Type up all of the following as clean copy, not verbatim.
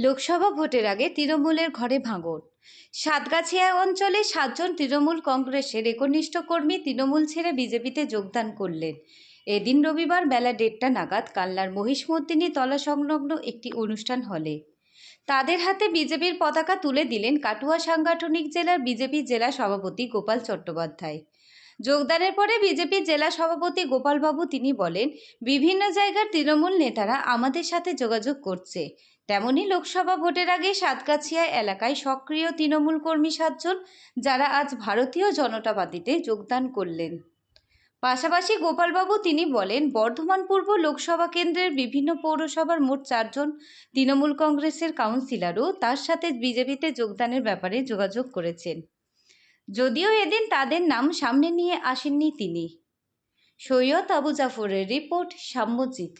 লোকসভা ভোটের আগে তৃণমূলের ঘরে ভাঙন। সাতগাছিয়া অঞ্চলে 7 জন তৃণমূল কংগ্রেসের একনিষ্ঠ কর্মী তৃণমূল ছেড়ে বিজেপিতে যোগদান করলেন। এদিন রবিবার বেলা 1:30টা নাগাদ কালনার মহিষমর্দিনী তলা সংলগ্ন একটি অনুষ্ঠান হলে তাদের হাতে বিজেপির পতাকা তুলে দিলেন কাটুয়া সাংগঠনিক জেলার বিজেপি জেলা সভাপতি গোপাল চট্টোপাধ্যায়। যোগদানের পরে বিজেপির জেলা সভাপতি গোপালবাবু তিনি বলেন, বিভিন্ন জায়গার তৃণমূল নেতারা আমাদের সাথে যোগাযোগ করছে। তেমনি লোকসভা ভোটের আগে সাতগাছিয়া এলাকায় সক্রিয় তৃণমূল কর্মী 7 জন যারা আজ ভারতীয় জনতা পার্টিতে যোগদান করলেন। পাশাপাশি গোপালবাবু তিনি বলেন, বর্ধমান পূর্ব লোকসভা কেন্দ্রের বিভিন্ন পৌরসভার মোট 4 জন তৃণমূল কংগ্রেসের কাউন্সিলরও তার সাথে বিজেপিতে যোগদানের ব্যাপারে যোগাযোগ করেছেন, যদিও এদিন তাদের নাম সামনে নিয়ে আসেননি তিনি। সৈয়দ আবু জাফরের রিপোর্ট, সাম্যজিৎ।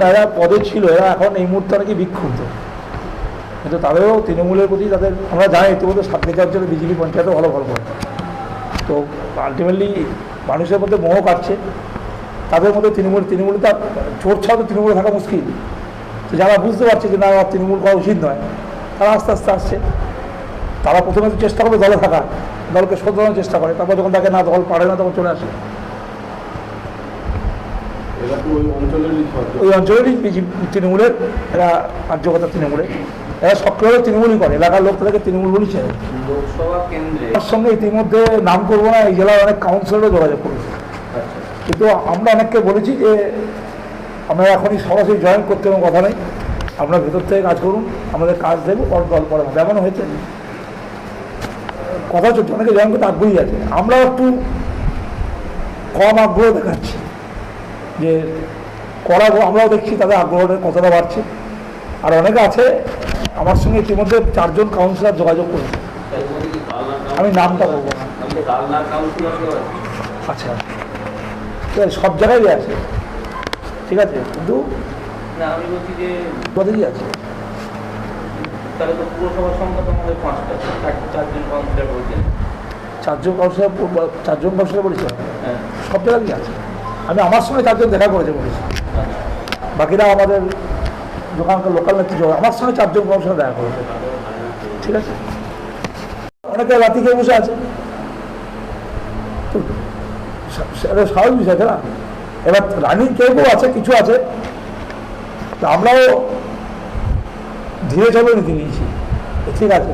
এরা পদে ছিল, এরা এখন এই মুহূর্তে নাকি বিক্ষুব্ধ, কিন্তু তাদেরও তৃণমূলের প্রতি তাদের আমরা জানি ইতিমধ্যে 7 অঞ্চলে বিজেপি পঞ্চায়েতও ভালো ফল করে। তো আলটিমেটলি মানুষের মধ্যে মোহ কাটছে, তাদের মধ্যে তৃণমূলে তার চোর ছাড়া তো তৃণমূলে থাকা মুশকিল। তো যারা বুঝতে পারছে যে না তৃণমূল করা উচিত নয়, তারা আস্তে আস্তে আসছে। তারা প্রথমে তো চেষ্টা করে দলে থাকা, দলকে শোধরানোর চেষ্টা করে, তারপর যখন তাকে না দল পারে না তখন চলে আসে। ওই অঞ্চলেরই তৃণমূলের, এরা কার্যকর্তা তৃণমূলের, এরা সক্রিয় তৃণমূলই করে, এলাকার লোক তাদেরকে তৃণমূল বলি ছেড়ে। লোকসভা কেন্দ্রে তার সঙ্গে ইতিমধ্যে নাম করবো না, এই জেলার অনেক কাউন্সিলরও যোগাযোগ করেছে। কিন্তু আমরা অনেককে বলেছি যে আমরা এখনই সরাসরি জয়েন করতে কোনো কথা নেই, আপনার ভেতর থেকে কাজ করুন, আমাদের কাজ দেবো, দল পরে হবে। এমনও হয়েছে কথা চলছে, অনেকে জয়েন করতে আগ্রহী আছে, আমরাও একটু কম আগ্রহ দেখাচ্ছি যে করাবো। আমরাও দেখছি তাদের আগ্রহের কথাটা বাড়ছে। আর অনেকে আছে আমার সঙ্গে ইতিমধ্যে 4 জন কাউন্সিলর যোগাযোগ করেছে, আমি নামটা বলবো না। আচ্ছা, সব জায়গায় আছে, ঠিক আছে, কিন্তু আমি বলছি যে পদেরই আছে। তাহলে তো পুরসভার সংখ্যা তো আমাদের 5টা, 4 জন কাউন্সিলর বলছেন। 4 জন কাউন্সিলর বলেছে, হ্যাঁ, সব জায়গায় আছে। আমি আমার সঙ্গে 4 জন দেখা করেছে বলেছি, বাকিরা আমাদের দোকানকার লোকাল নেতৃত্ব, আমার সঙ্গে 4 জন কাউন্সিলর দেখা করেছে, ঠিক আছে। অনেকে রাতি খেয়ে বসে আছে, তো স্বাভাবিক বিষয় আছে না। এবার রানিং কেউ আছে, কিছু আছে, তো আমরাও ধীরে চলে নীতি নিয়েছি, ঠিক আছে।